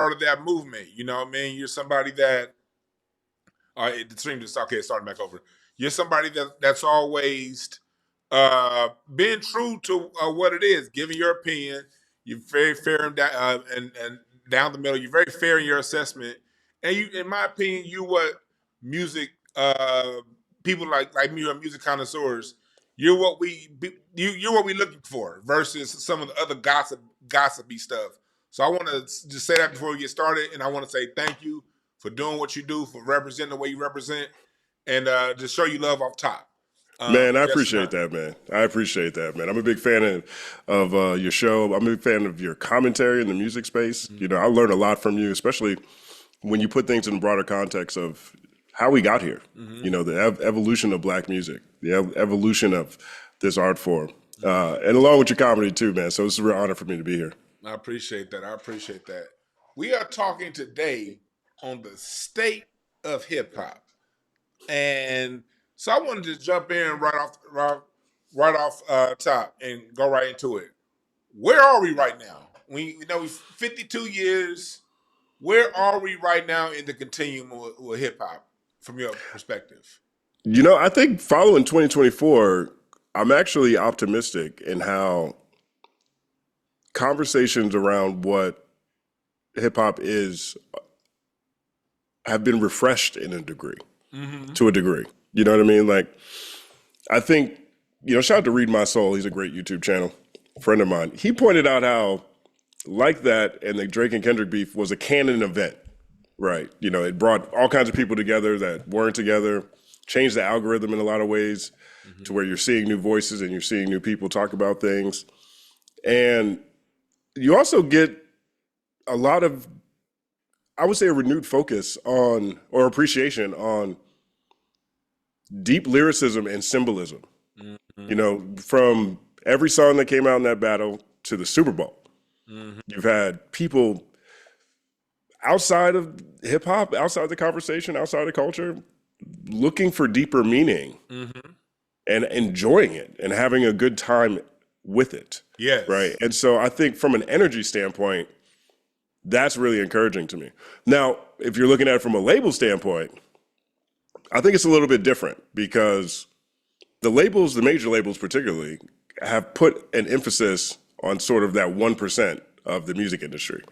part of that movement. You know what I mean? You're somebody that the stream just starting back over. You're somebody that's always been true to what it is, giving your opinion. You're very fair and down the middle. You're very fair in your assessment, and you, in my opinion, you what music people like me who are music connoisseurs. You're what you're what we're looking for versus some of the other gossipy stuff. So I want to just say that before we get started, and I want to say thank you for doing what you do, for representing the way you represent, and just show you love off top. Man, I appreciate that, man. I appreciate that, man. I'm a big fan of your show. I'm a big fan of your commentary in the music space. Mm-hmm. You know, I learned a lot from you, especially when you put things in the broader context of how we got here. Mm-hmm. You know, the evolution of Black music, the evolution of this art form, and along with your comedy too, man. So it's a real honor for me to be here. I appreciate that. I appreciate that. We are talking today on the state of hip hop, and so I wanted to jump in right off top and go right into it. Where are we right now? We know 52 years. Where are we right now in the continuum with hip hop from your perspective? You know, I think following 2024, I'm actually optimistic in how conversations around what hip hop is have been refreshed in a degree, to a degree. You know what I mean? Like, I think, you know, shout out to Read My Soul. He's a great YouTube channel, a friend of mine. He pointed out how, like that, and the Drake and Kendrick beef was a canon event, right? You know, it brought all kinds of people together that weren't together, changed the algorithm in a lot of ways to where you're seeing new voices and you're seeing new people talk about things. And you also get a lot of, I would say, a renewed focus on, or appreciation on, deep lyricism and symbolism. You know, from every song that came out in that battle to the Super Bowl, you've had people outside of hip hop, outside the conversation, outside the culture, looking for deeper meaning and enjoying it and having a good time with it. Yes. Right. And so I think from an energy standpoint, that's really encouraging to me. Now, if you're looking at it from a label standpoint, I think it's a little bit different because the labels, the major labels particularly, have put an emphasis on sort of that 1% of the music industry,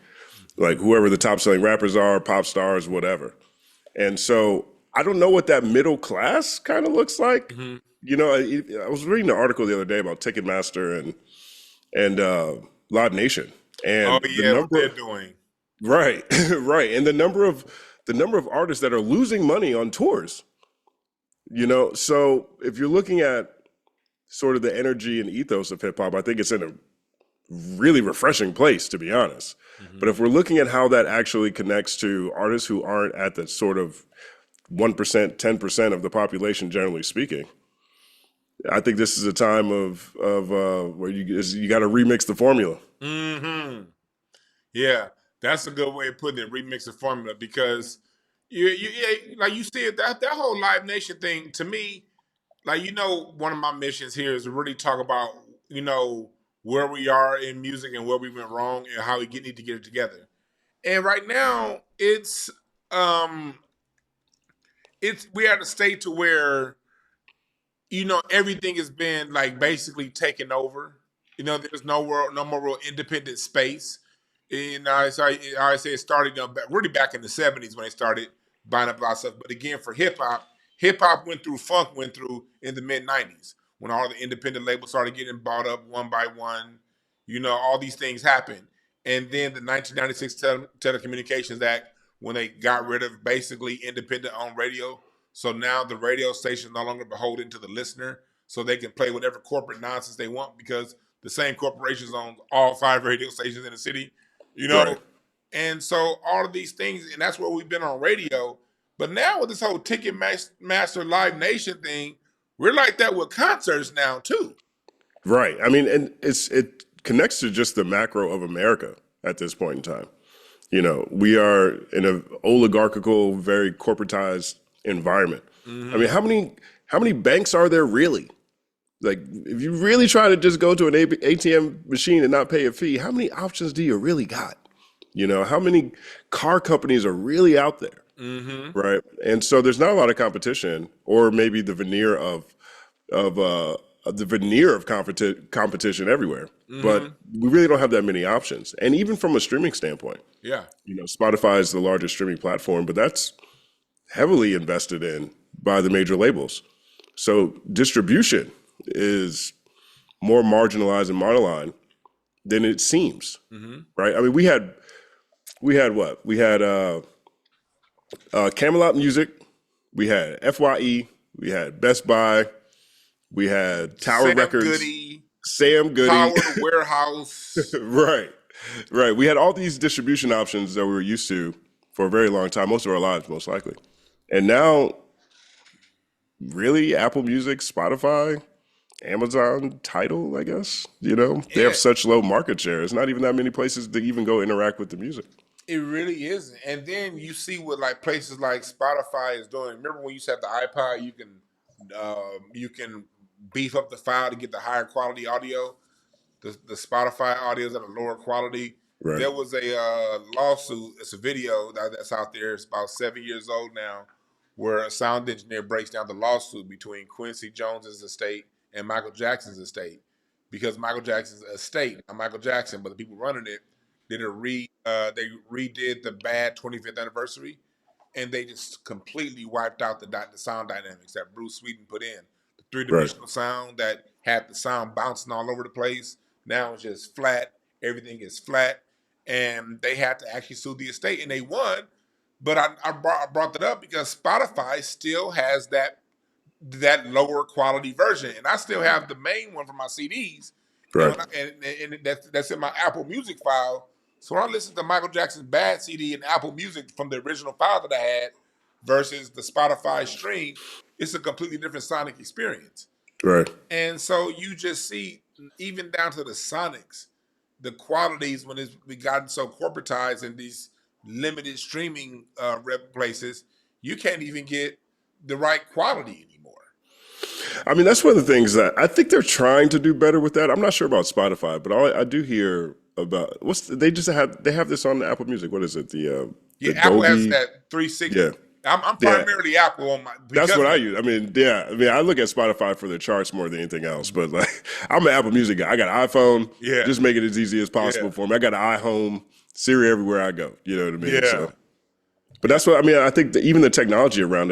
like whoever the top selling rappers are, pop stars, whatever. And so I don't know what that middle class kind of looks like. You know, I was reading an article the other day about Ticketmaster and Live Nation. And what they're doing. Right, right. And the number of artists that are losing money on tours, you know? So if you're looking at sort of the energy and ethos of hip hop, I think it's in a really refreshing place, to be honest. But if we're looking at how that actually connects to artists who aren't at the sort of 1%, 10% of the population, generally speaking, I think this is a time of where you got to remix the formula. Yeah. That's a good way of putting it, remix the formula, because like you said, that whole Live Nation thing, to me, like, you know, one of my missions here is to really talk about, you know, where we are in music and where we went wrong and how we need to get it together. And right now, we're at a state to where, you know, everything has been like basically taken over. You know, there's no more real independent space. And I say it started, you know, really back in the 70s when they started buying up a lot of stuff. But again, for hip hop funk went through in the mid 90s when all the independent labels started getting bought up one by one. You know, all these things happened. And then the 1996 Telecommunications Act, when they got rid of basically independent on radio. So now the radio station is no longer beholden to the listener, so they can play whatever corporate nonsense they want because the same corporations own all 5 radio stations in the city. You know, right. And so all of these things, and that's where we've been on radio. But now with this whole Ticketmaster Live Nation thing, we're like that with concerts now too. Right. I mean, and it connects to just the macro of America at this point in time. You know, we are in an oligarchical, very corporatized environment. I mean, how many banks are there really? Like, if you really try to just go to an ATM machine and not pay a fee, how many options do you really got? You know, how many car companies are really out there, right? And so there's not a lot of competition, or maybe the veneer of competition everywhere. But we really don't have that many options. And even from a streaming standpoint, Yeah. you know, Spotify is the largest streaming platform, but that's heavily invested in by the major labels. So distribution is more marginalized and monoline than it seems, right? I mean, we had what? We had Camelot Music, we had FYE, we had Best Buy, we had Tower Sam Records, Goody, Sam Goody, Power Warehouse. right, right. We had all these distribution options that we were used to for a very long time, most of our lives, most likely, and now, really, Apple Music, Spotify, Amazon, Tidal, I guess. You know, they have such low market share. It's not even that many places to even go interact with the music. It really isn't. And then you see what like places like Spotify is doing. Remember when you said the iPod, you can beef up the file to get the higher quality audio. The Spotify audio is at a lower quality. Right. There was a lawsuit. It's a video that's out there. It's about 7 years old now, where a sound engineer breaks down the lawsuit between Quincy Jones's estate and Michael Jackson's estate, because Michael Jackson's estate, not Michael Jackson, but the people running it, they redid the Bad 25th anniversary, and they just completely wiped out the sound dynamics that Bruce Sweeten put in. The three-dimensional sound that had the sound bouncing all over the place. Now it's just flat. Everything is flat. And they had to actually sue the estate, and they won. But I brought that up because Spotify still has that lower quality version, and I still have the main one for my CDs, Right. and that's in my Apple Music file. So when I listen to Michael Jackson's Bad CD in Apple Music from the original file that I had versus the Spotify stream, it's a completely different sonic experience. Right. And so you just see, even down to the sonics, the qualities when it's gotten so corporatized in these limited streaming places, you can't even get the right quality anymore. I mean, that's one of the things that I think they're trying to do better with that. I'm not sure about Spotify, but I do hear about they have this on Apple Music. What is it? The Apple Dolby, has that 360. Yeah. I'm primarily Apple on my. That's what I use. I mean, I look at Spotify for the charts more than anything else. But like, I'm an Apple Music guy. I got an iPhone. Yeah. Just make it as easy as possible for me. I got an iHome, Siri everywhere I go. You know what I mean? Yeah. So, but that's what I mean. I think that even the technology around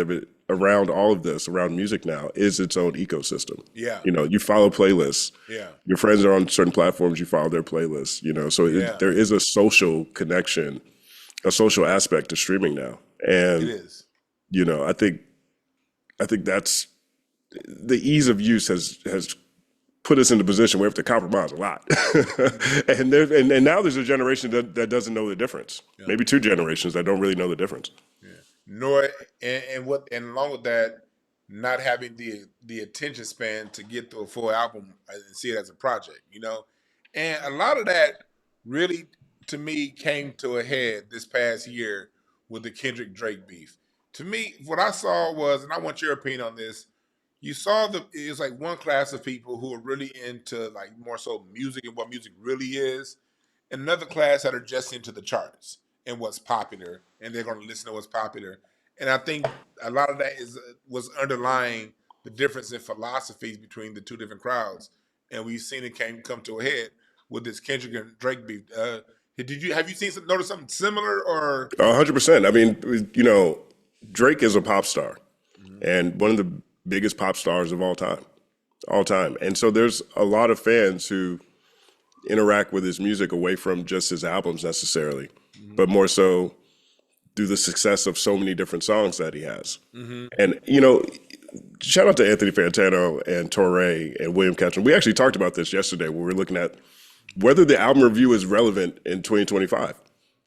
all of this, around music now, is its own ecosystem. Yeah. You know, you follow playlists. Yeah. Your friends are on certain platforms. You follow their playlists. You know, so there is a social connection, a social aspect to streaming now, and It is. you know, I think that's the ease of use has put us in the position where we have to compromise a lot. and now there's a generation that doesn't know the difference. Yeah. Maybe two generations that don't really know the difference. Yeah. And along with that, not having the attention span to get through a full album and see it as a project, you know? And a lot of that really, to me, came to a head this past year with the Kendrick Drake beef. To me, what I saw was, and I want your opinion on this, you saw it's like one class of people who are really into like more so music and what music really is, and another class that are just into the charts and what's popular, and they're going to listen to what's popular. And I think a lot of that was underlying the difference in philosophies between the two different crowds, and we've seen it come to a head with this Kendrick and Drake beef. Have you noticed something similar or? 100%. I mean, you know, Drake is a pop star, and one of the biggest pop stars of all time. And so there's a lot of fans who interact with his music away from just his albums necessarily, but more so through the success of so many different songs that he has. And, you know, shout out to Anthony Fantano and Torre and William Ketchum. We actually talked about this yesterday when we were looking at whether the album review is relevant in 2025.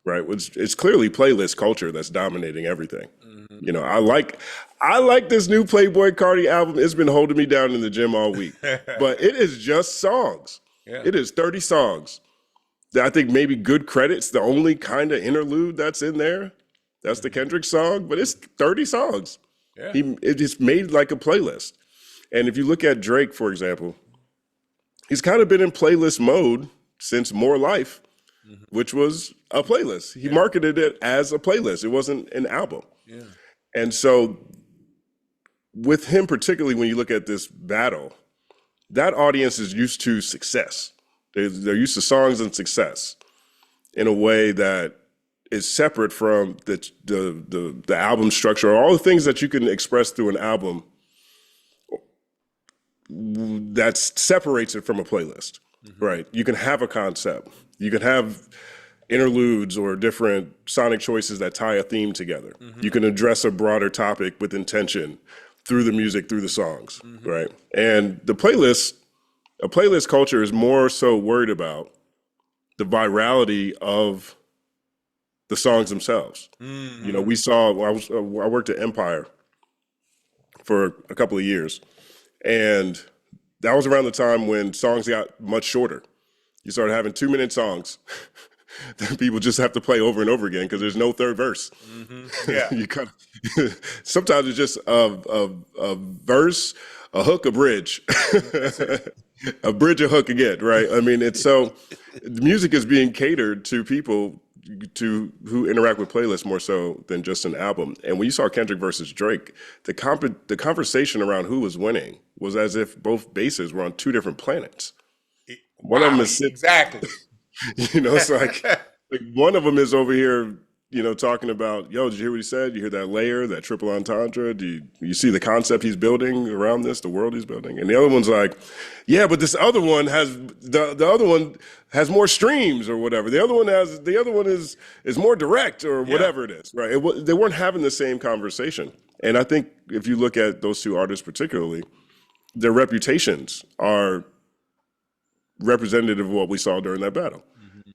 Right, it's clearly playlist culture that's dominating everything. You know, I like this new Playboi Carti album. It's been holding me down in the gym all week, but it is just songs. Yeah. It is 30 songs. I think maybe Good Credit's the only kind of interlude that's in there. That's the Kendrick song, but it's 30 songs. Yeah. It's made like a playlist. And if you look at Drake, for example, he's kind of been in playlist mode since More Life, which was a playlist. He marketed it as a playlist. It wasn't an album. Yeah. And so with him particularly, when you look at this battle, that audience is used to success. They're used to songs and success in a way that is separate from the album structure, or all the things that you can express through an album that separates it from a playlist, right? You can have a concept. You can have interludes or different sonic choices that tie a theme together. You can address a broader topic with intention through the music, through the songs, right? And a playlist culture is more so worried about the virality of the songs themselves. You know, we saw, I worked at Empire for a couple of years, and that was around the time when songs got much shorter. You started having 2-minute songs that people just have to play over and over again because there's no third verse. Yeah. You kind of, sometimes it's just a verse, a hook, a bridge, a bridge, a hook again, right? I mean, it's so the music is being catered to people who interact with playlists more so than just an album. And when you saw Kendrick versus Drake, the conversation around who was winning was as if both bases were on two different planets. One of them is exactly. You know, it's like one of them is over here, you know, talking about, yo, did you hear what he said? You hear that layer, that triple entendre? Do you see the concept he's building around this, the world he's building? And the other one's like, yeah, but this other one has the other one has more streams or whatever. The other one is more direct or whatever it is, right? They weren't having the same conversation. And I think if you look at those two artists particularly, their reputations are representative of what we saw during that battle,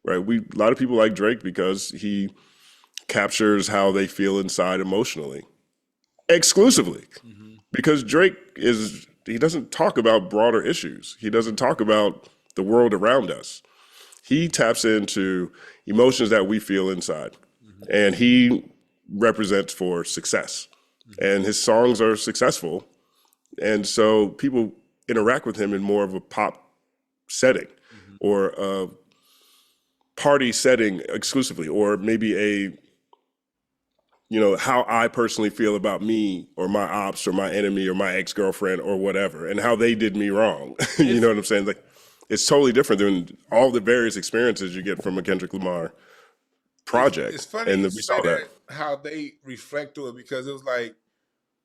right? A lot of people like Drake because he captures how they feel inside emotionally, exclusively. Because Drake he doesn't talk about broader issues. He doesn't talk about the world around us. He taps into emotions that we feel inside, and he represents for success. And his songs are successful, and so people interact with him in more of a pop setting or a party setting exclusively, or maybe how I personally feel about me or my ops or my enemy or my ex-girlfriend or whatever, and how they did me wrong. You know what I'm saying? Like, it's totally different than all the various experiences you get from a Kendrick Lamar project. It's funny and you we say saw that. how they reflect to it, because it was like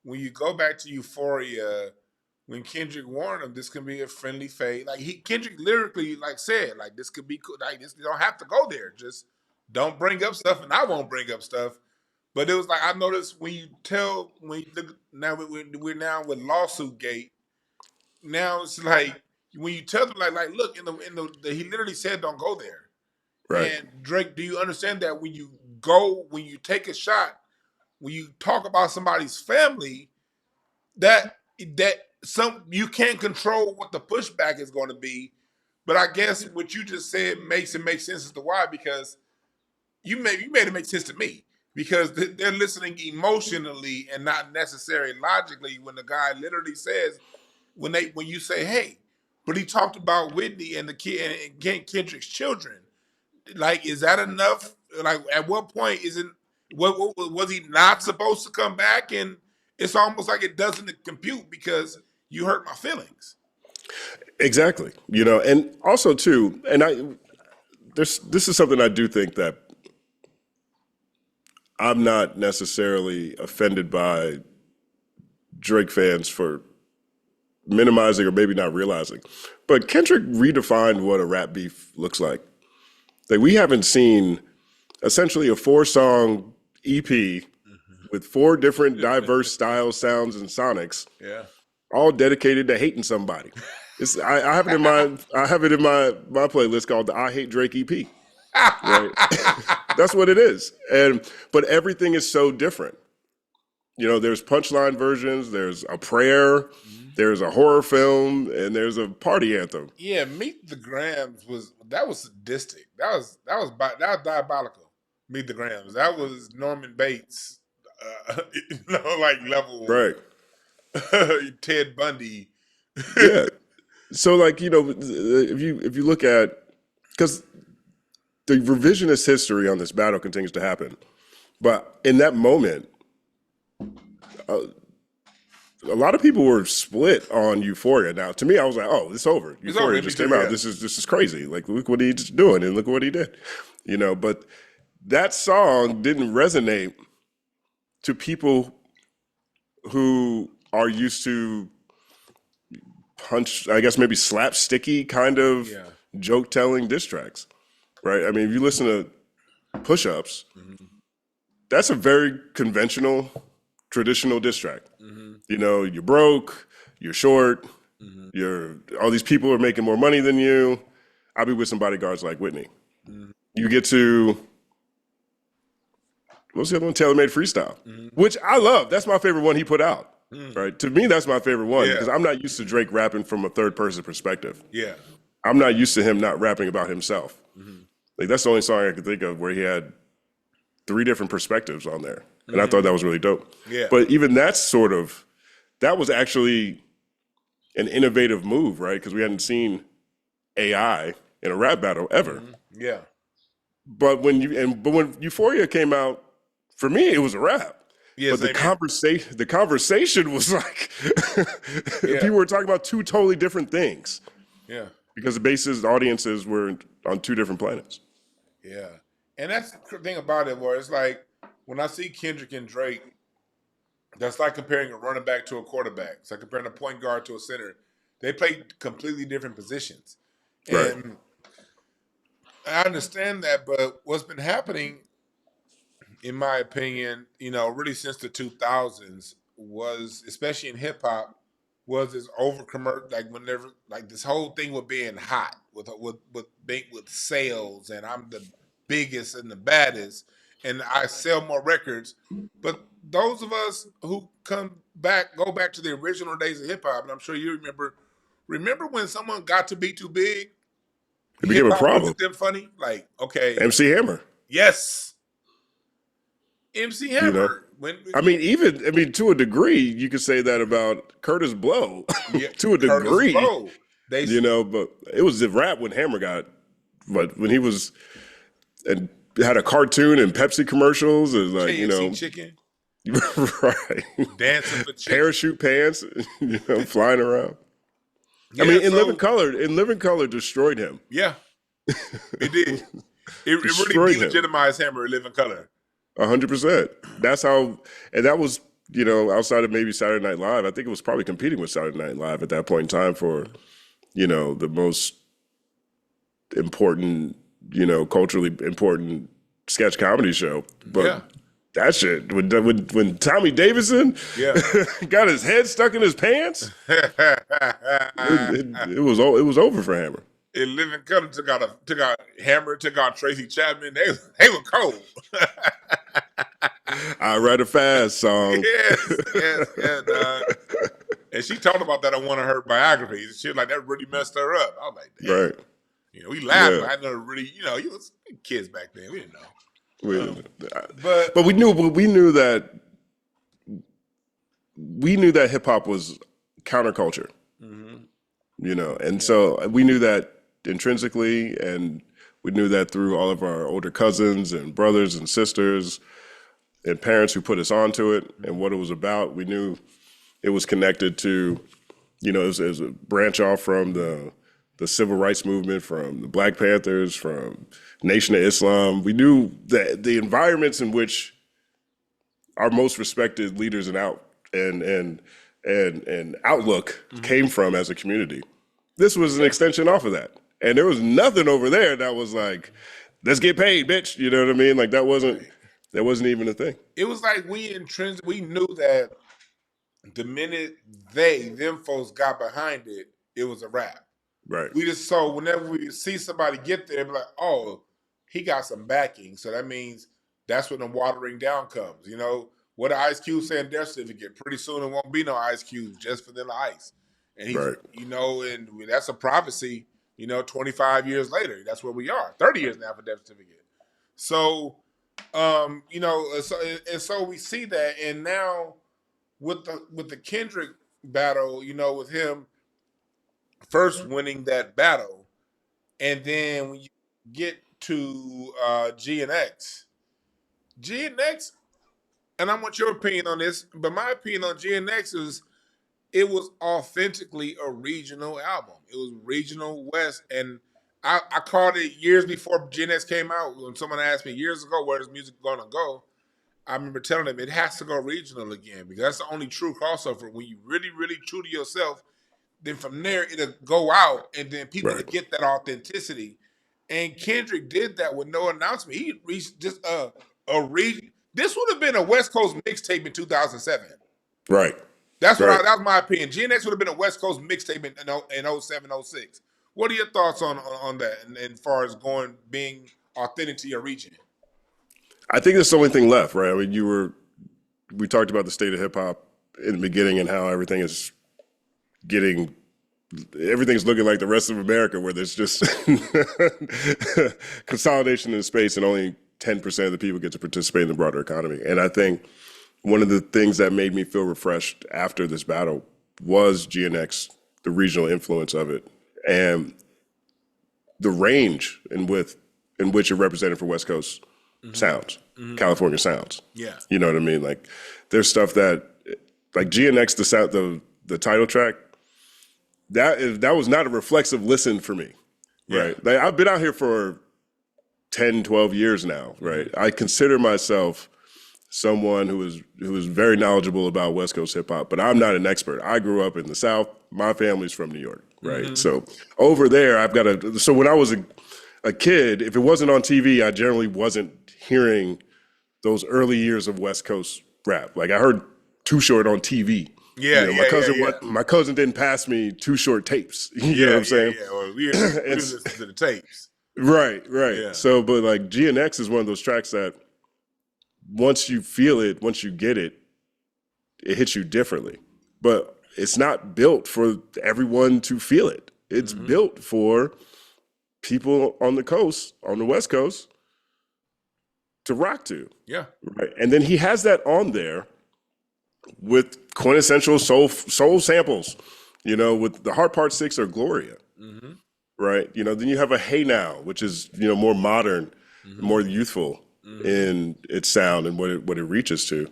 when you go back to Euphoria, when Kendrick warned him, this can be a friendly fade. Like Kendrick lyrically said, like, this could be cool. Like, this, you don't have to go there. Just don't bring up stuff, and I won't bring up stuff. But it was like, I noticed when you look, now we're now with lawsuit gate. Now it's like when you tell them like look, he literally said don't go there. Right. And Drake, do you understand that when you take a shot, when you talk about somebody's family, that you can't control what the pushback is going to be. But I guess what you just said makes sense as to why, because you made it make sense to me, because they're listening emotionally and not necessarily logically. When the guy literally says, when you say, hey, but he talked about Whitney and the kid and Kendrick's children. Like, is that enough? Like, at what point what was he not supposed to come back? And it's almost like it doesn't compute because you hurt my feelings. Exactly. And also too, and this is something I do think that I'm not necessarily offended by Drake fans for minimizing or maybe not realizing. But Kendrick redefined what a rap beef looks like. Like, we haven't seen essentially a 4-song EP with 4 different diverse styles, sounds, and sonics, all dedicated to hating somebody. I have it in my playlist called the I Hate Drake EP. Right? That's what it is. But everything is so different. There's punchline versions, there's a prayer, there's a horror film, and there's a party anthem. Yeah, Meet the Grams was sadistic. That was diabolical. Meet the Grams. That was Norman Bates, level. Right. Ted Bundy. Yeah. So if you look at, because the revisionist history on this battle continues to happen. But in that moment, a lot of people were split on Euphoria. Now, to me, I was like, "Oh, it's over. Euphoria just came out. Yeah. This is crazy. Like, look what he's doing, and look what he did." But that song didn't resonate to people who are used to I guess maybe slapsticky kind of joke telling diss tracks, right? I mean, if you listen to Push Ups, that's a very conventional, traditional diss track. You're broke, you're short, all these people are making more money than you. I'll be with some bodyguards like Whitney. You get to, what's the other one? Tailor-Made Freestyle, which I love. That's my favorite one he put out. Right. To me, that's my favorite one because I'm not used to Drake rapping from a third person perspective. Yeah. I'm not used to him not rapping about himself. Like that's the only song I could think of where he had 3 different perspectives on there. And I thought that was really dope. Yeah. But even that was actually an innovative move, right? Because we hadn't seen AI in a rap battle ever. Yeah. But when Euphoria came out, for me, it was a rap. Yes, but the conversation was like people were talking about 2 totally different things. Yeah. Because the audiences were on 2 different planets. Yeah. And that's the thing about it, where it's like when I see Kendrick and Drake, that's like comparing a running back to a quarterback. It's like comparing a point guard to a center. They play completely different positions. Right. And I understand that, but what's been happening, in my opinion, really since the 2000s was, especially in hip hop, was this like this whole thing with being hot, with sales, and I'm the biggest and the baddest, and I sell more records. But those of us who go back to the original days of hip hop, and I'm sure you remember when someone got to be too big, it became a problem. Looked at them funny, like, okay, MC Hammer. Yes. MC Hammer. To a degree, you could say that about Curtis Blow. To a degree. Blow. But it was the rap when Hammer but when he was and had a cartoon and Pepsi commercials, it was like, chicken. Right. Dancing for chicken. Parachute pants, flying around. Yeah, in Living Color destroyed him. Yeah. It did. It really delegitimized Hammer in Living Color. 100%. That's how, and that was, outside of maybe Saturday Night Live, I think it was probably competing with Saturday Night Live at that point in time for, the most important, culturally important sketch comedy show. But that shit, when Tommy Davidson got his head stuck in his pants, it was over for Hammer. In Living Color took out Hammer, took out Tracy Chapman. They were cold. I write a fast song. Yes, dog. And she talked about that on one of her biographies. She was like, that really messed her up. I was like, damn. Right. We laughed, but I never really, you was kids back then. We didn't know. But we knew that hip hop was counterculture. And so we knew that intrinsically, and we knew that through all of our older cousins and brothers and sisters and parents who put us onto it and what it was about. We knew it was connected to, it was a branch off from the civil rights movement, from the Black Panthers, from Nation of Islam. We knew that the environments in which our most respected leaders and outlook came from as a community. This was an extension off of that. And there was nothing over there that was like, let's get paid, bitch. You know what I mean? Like that wasn't even a thing. It was like we knew that the minute them folks got behind it, it was a wrap. Right. We just saw whenever we see somebody get there, be like, oh, he got some backing. So that means that's when the watering down comes. What did Ice Cube say in their certificate? Pretty soon it won't be no Ice Cube, just Vanilla Ice. And he's, and that's a prophecy, 25 years later. That's where we are. 30 years now for death certificate. So, so we see that. And now with the Kendrick battle, with him first winning that battle, and then when you get to G and X. G and X, and I want your opinion on this, but my opinion on G and X is it was authentically a regional album. It was regional West, and I called it years before G and X came out. When someone asked me years ago where is music going to go, I remember telling them it has to go regional again because that's the only true crossover. When you really, really true to yourself, then from there it'll go out, and then people will get that authenticity. And Kendrick did that with no announcement. He reached just a region. This would have been a West Coast mixtape in 2007. Right. That's what that was my opinion. GNX would have been a West Coast mixtape in 07, 06. What are your thoughts on that and as far as being authentic to your region? I think that's the only thing left, right? I mean, we talked about the state of hip hop in the beginning and how everything's looking like the rest of America, where there's just consolidation in space and only 10% of the people get to participate in the broader economy. And I think one of the things that made me feel refreshed after this battle was GNX, the regional influence of it, and the range in which it represented for West Coast sounds, California sounds. Yeah. You know what I mean? Like, there's stuff that, like GNX, the title track, that was not a reflexive listen for me, right? Like, I've been out here for 10, 12 years now, right? I consider myself someone who is very knowledgeable about West Coast hip hop, but I'm not an expert. I grew up in the South. My family's from New York, right? So over there, so when I was a kid, if it wasn't on TV, I generally wasn't hearing those early years of West Coast rap. Like, I heard Too Short on TV. My cousin didn't pass me Too Short tapes. You know what I'm saying? Yeah. Well, we listen to the tapes. Right. Yeah. So, but like GNX is one of those tracks that once you feel it, once you get it, it hits you differently. But it's not built for everyone to feel it. It's built for people on the coast, on the West Coast, to rock to. Yeah. Right. And then he has that on there with quintessential soul samples, with the Heart Part 6 or Gloria. Right. Then you have a Hey Now, which is, more modern, more youthful in its sound and what it reaches to.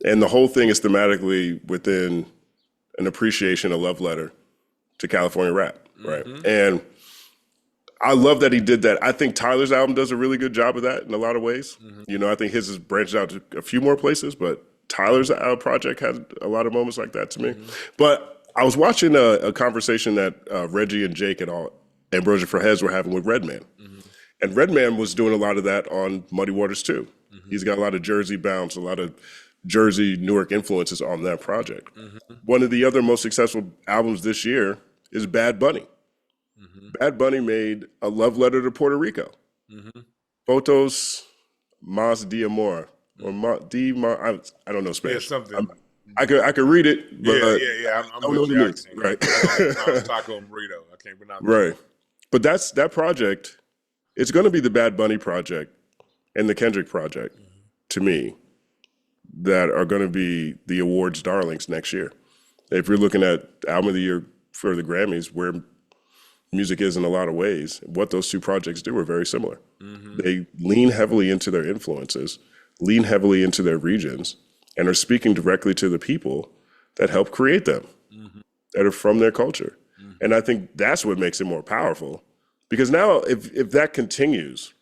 And the whole thing is thematically within an appreciation, a love letter to California rap. Right. And I love that he did that. I think Tyler's album does a really good job of that in a lot of ways. I think his has branched out to a few more places, but Tyler's project had a lot of moments like that to me. But I was watching a conversation that Reggie and Jake and Ambrosia Forhez were having with Redman. And Redman was doing a lot of that on Muddy Waters too. He's got a lot of Jersey bounce, a lot of Jersey, Newark influences on that project. One of the other most successful albums this year is Bad Bunny. Bad Bunny made a love letter to Puerto Rico. Photos Mas de Amor. Or I don't know Spanish. Yeah, something. I could read it, but I'm don't know what it means. Right. Taco and burrito. I can't pronounce it. Right. But that project, it's going to be the Bad Bunny project and the Kendrick project, to me, that are going to be the awards darlings next year. If you're looking at Album of the Year for the Grammys, where music is in a lot of ways, what those two projects do are very similar. They lean heavily into their influences, lean heavily into their regions, and are speaking directly to the people that help create them, that are from their culture. And I think that's what makes it more powerful. Because now, if that continues,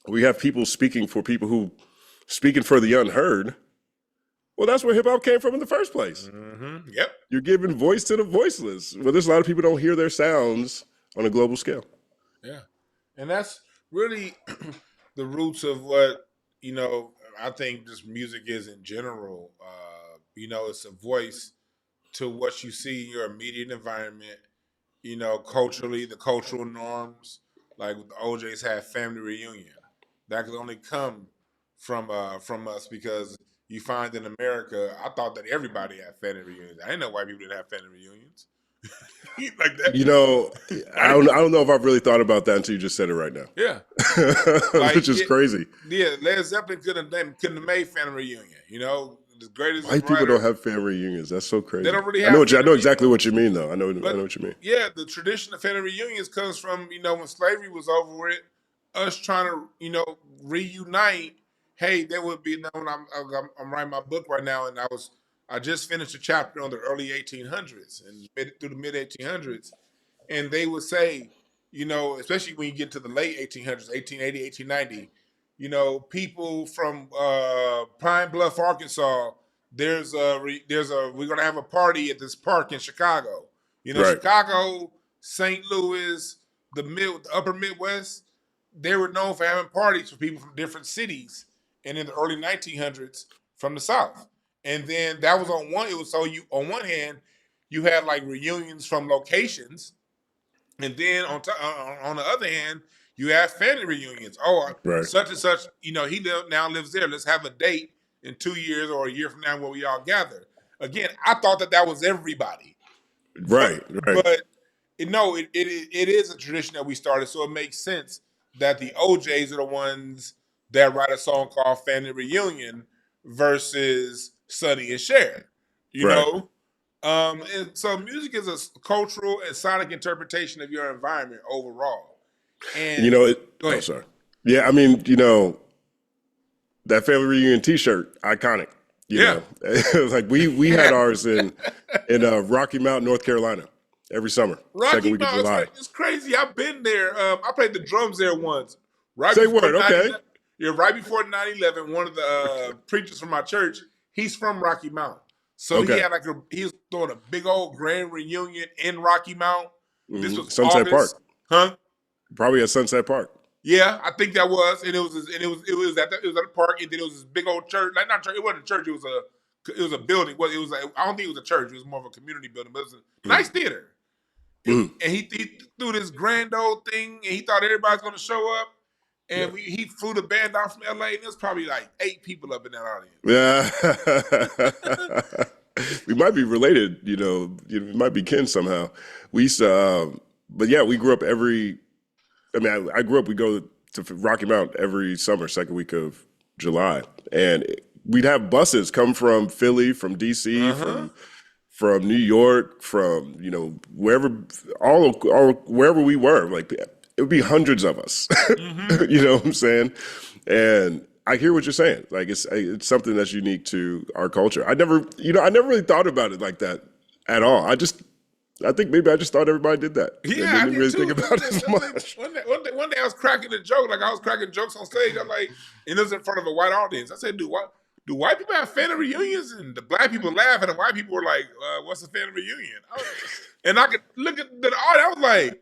we have people speaking for people who speaking for the unheard. Well, that's where hip hop came from in the first place. Yep. You're giving voice to the voiceless. Well, there's a lot of people who don't hear their sounds on a global scale. Yeah. And that's really the roots of what, I think just music is in general. It's a voice to what you see in your immediate environment, culturally, the cultural norms. Like the OJ's had family reunion. That could only come from us because you find in America, I thought that everybody had family reunions. I didn't know white people didn't have family reunions. Like that. I don't know if I've really thought about that until you just said it right now. Yeah. Which is crazy. Yeah, Led Zeppelin couldn't have made family reunion. The greatest white people don't have family reunions. That's so crazy. They don't really have. I know exactly what you mean, though. I know what you mean. Yeah, the tradition of family reunions comes from when slavery was over with. us trying to, reunite. Hey, there would be. When I'm writing my book right now, and I just finished a chapter on the early 1800s and through the mid 1800s, and they would say, especially when you get to the late 1800s, 1880, 1890, people from Pine Bluff, Arkansas. We're gonna have a party at this park in Chicago. Right. Chicago, St. Louis, the upper Midwest, they were known for having parties for people from different cities, and in the early 1900s from the South. And then that was on one. It was so you on one hand, you had like reunions from locations, and then on the other hand, you have family reunions. Oh, Right. such and such, he now lives there. Let's have a date in 2 years or a year from now where we all gather. Again, I thought that was everybody. Right. But no, it is a tradition that we started, so it makes sense that the OJs are the ones that write a song called Family Reunion versus Sonny and Cher. You Right. know? And so music is a cultural and sonic interpretation of your environment overall. And Go ahead. Oh, sorry. Yeah, I mean, that family reunion T-shirt, iconic. Like we had ours in Rocky Mount, North Carolina, every summer, second week of July. It's crazy. I've been there. I played the drums there once. Say what? Okay. Right before 9/11, one of the preachers from my church, he's from Rocky Mount. So Okay. he was throwing a big old grand reunion in Rocky Mount. This was Sunset August. Park. Huh? Probably at Sunset Park. Yeah, I think that was, and it was at the park, and then it was this big old church. Like not church, it wasn't a church. It was a building. Well, it was like, I don't think it was a church. It was more of a community building, but it was a nice theater. And he threw this grand old thing, and he thought everybody's going to show up. And he flew the band out from LA, and there's probably like 8 people up in that audience. Yeah. We might be related, we might be kin somehow. We used to, but yeah, we grew up I grew up, we go to Rocky Mount every summer, second week of July. And we'd have buses come from Philly, from DC, from New York, from, wherever, wherever we were. Like, it would be hundreds of us. You know what I'm saying? And I hear what you're saying. Like, it's something that's unique to our culture. I never really thought about it like that at all. I think maybe I just thought everybody did that. Yeah, I didn't really think about it as much. One day I was cracking a joke. Like, I was cracking jokes on stage. I'm like, and it was in front of a white audience. I said, do white people have family reunions? And the black people laugh, and the white people were like, what's a family reunion? And I could look at the audience. I was like,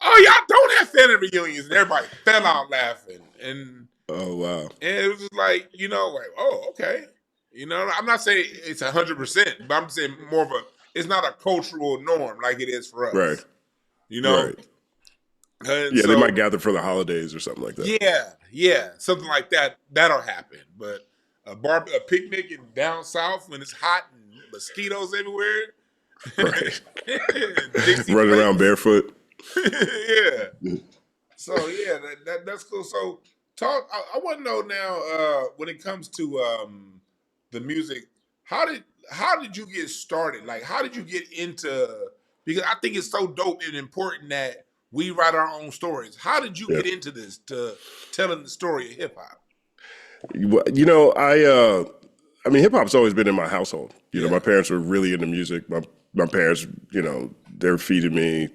oh, y'all don't have family reunions. And everybody fell out laughing. And oh, wow. And it was just like, oh, okay. I'm not saying it's 100%, but I'm saying more of it's not a cultural norm like it is for us. Right. Right. Yeah, so, they might gather for the holidays or something like that. Yeah. Something like that. That'll happen. But a picnic down south when it's hot and mosquitoes everywhere. Right. Running around barefoot. Yeah. So, yeah, that's cool. So, I want to know now, when it comes to the music, how did you get started? Like, how did you get into? Because I think it's so dope and important that we write our own stories. How did you get into this, to telling the story of hip hop? I mean, hip hop's always been in my household. My parents were really into music. My parents, they were feeding me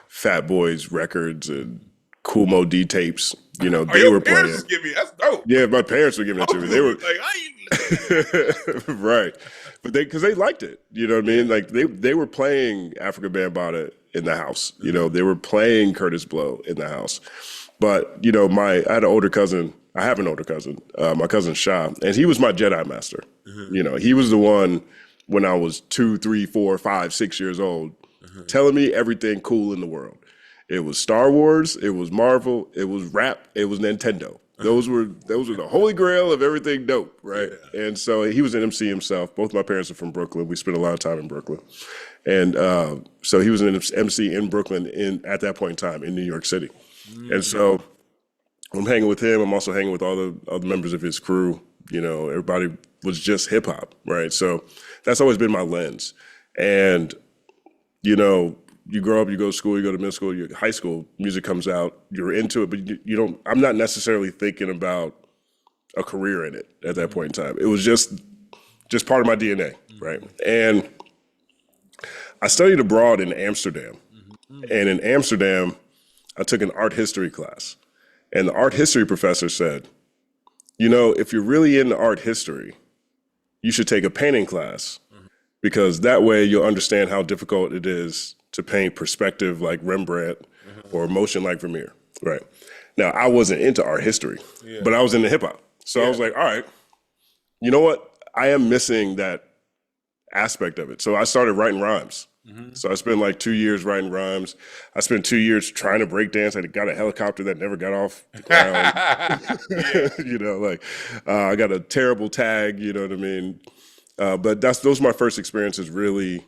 Fat Boys records and Cool Mo D tapes. They were playing. That's dope. Yeah, my parents were giving it to me. They were like, I ain't right, but because they liked it. You know what I mean? Like they were playing Afrika Bambaataa in the house. They were playing Curtis Blow in the house. But I had an older cousin. I have an older cousin, my cousin Shah, and he was my Jedi master. He was the one when I was 2, 3, 4, 5, 6 years old, telling me everything cool in the world. It was Star Wars, it was Marvel, it was rap, it was Nintendo. Those were the holy grail of everything dope, right? Yeah. And so he was an MC himself. Both my parents are from Brooklyn. We spent a lot of time in Brooklyn. And so he was an MC in Brooklyn at that point in time in New York City. Mm-hmm. And so I'm hanging with him. I'm also hanging with all the other members of his crew. Everybody was just hip hop, right? So that's always been my lens. And, you grow up, you go to school, you go to middle school, you high school, music comes out, you're into it, but you don't. I'm not necessarily thinking about a career in it at that point in time. It was just part of my DNA, right? And I studied abroad in Amsterdam, and in Amsterdam, I took an art history class, and the art history professor said, you know, if you're really into art history, you should take a painting class because that way you'll understand how difficult it is to paint perspective like Rembrandt or motion like Vermeer, right? Now, I wasn't into art history, but I was into hip hop. So I was like, all right, you know what? I am missing that aspect of it. So I started writing rhymes. So I spent like 2 years writing rhymes. I spent 2 years trying to break dance. I got a helicopter that never got off the ground. You know, like I got a terrible tag, you know what I mean? But those were my first experiences really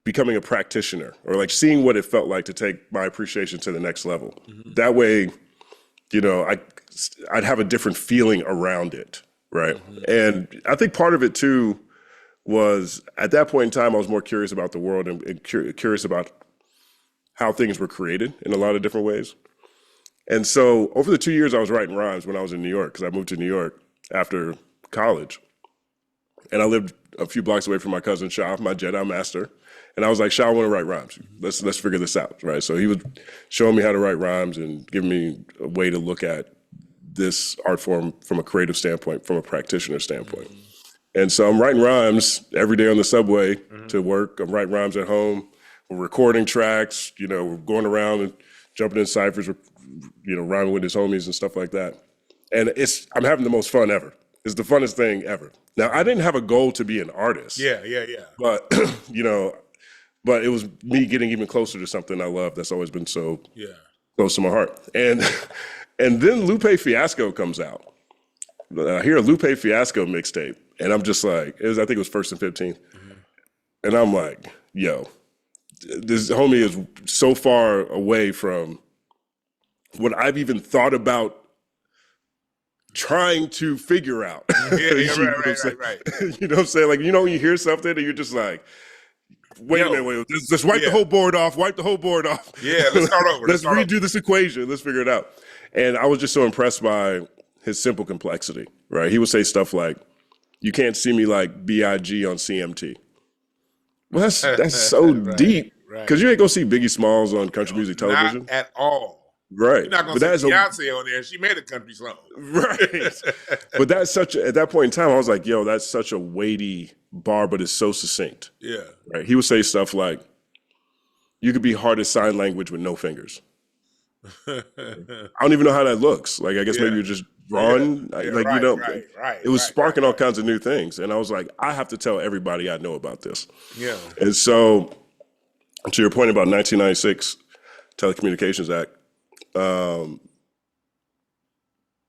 becoming a practitioner or like seeing what it felt like to take my appreciation to the next level. That way, you know, I'd have a different feeling around it, right? And I think part of it too was at that point in time, I was more curious about the world and curious about how things were created in a lot of different ways. And so over the 2 years I was writing rhymes when I was in New York, because I moved to New York after college. And I lived a few blocks away from my cousin Shah, my Jedi master. And I was like, Shah, I want to write rhymes. Let's figure this out, right? So he was showing me how to write rhymes and giving me a way to look at this art form from a creative standpoint, from a practitioner standpoint. And so I'm writing rhymes every day on the subway to work. I'm writing rhymes at home. We're recording tracks. You know, we're going around and jumping in ciphers, you know, rhyming with his homies and stuff like that. And I'm having the most fun ever. It's the funnest thing ever. Now, I didn't have a goal to be an artist. Yeah. But, you know, but it was me getting even closer to something I love that's always been so close to my heart. And then Lupe Fiasco comes out. I hear a Lupe Fiasco mixtape, and I'm just like, I think it was First and 15th. And I'm like, yo, this homie is so far away from what I've even thought about trying to figure out. Right. You know what I'm saying? Like, you know, when you hear something and you're just like, wait a minute, let's wipe the whole board off, Yeah, let's start over. Let's redo this equation. Let's figure it out. And I was just so impressed by his simple complexity, right? He would say stuff like, you can't see me like B.I.G. on CMT. Well, that's so deep. Because you ain't gonna see Biggie Smalls on country music television. Not at all. Right. You're not gonna see Beyonce on there. She made a country song. Right. But that's at that point in time, I was like, yo, that's such a weighty bar, but it's so succinct. Yeah. Right. He would say stuff like, you could be hard as sign language with no fingers. I don't even know how that looks. Like, I guess maybe you're just drawing. It was sparking all kinds of new things. And I was like, I have to tell everybody I know about this. Yeah. And so, to your point about 1996 Telecommunications Act,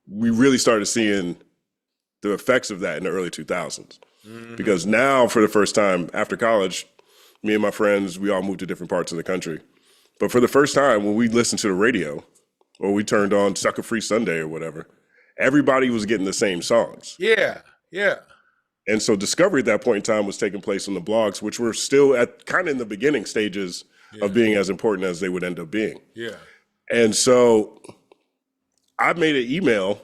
we really started seeing the effects of that in the early 2000s. Because now, for the first time after college, me and my friends, we all moved to different parts of the country. But for the first time, when we listened to the radio or we turned on Sucker Free Sunday or whatever, everybody was getting the same songs. Yeah. And so discovery at that point in time was taking place on the blogs, which were still at kind of in the beginning stages of being as important as they would end up being. Yeah. And so I made an email.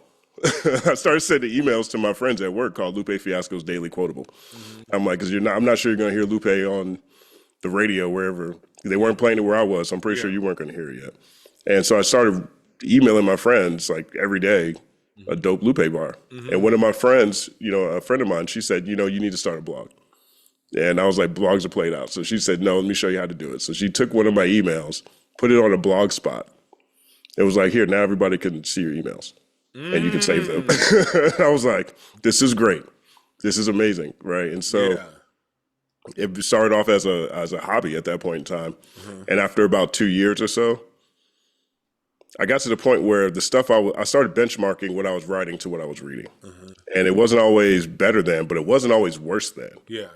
I started sending emails to my friends at work called Lupe Fiasco's Daily Quotable. I'm like, because I'm not sure you're going to hear Lupe on the radio wherever. They weren't playing it where I was. So I'm pretty sure you weren't going to hear it yet. And so I started emailing my friends like every day a dope Lupe bar. And one of my friends, you know, a friend of mine, she said, you know, you need to start a blog. And I was like, blogs are played out. So she said, no, let me show you how to do it. So she took one of my emails, put it on a blog spot. It was like, here, now everybody can see your emails and you can save them. I was like, this is great. This is amazing, right? And so it started off as a hobby at that point in time. And after about 2 years or so, I got to the point where the stuff I started benchmarking what I was writing to what I was reading. And it wasn't always better than, but it wasn't always worse than. Yeah.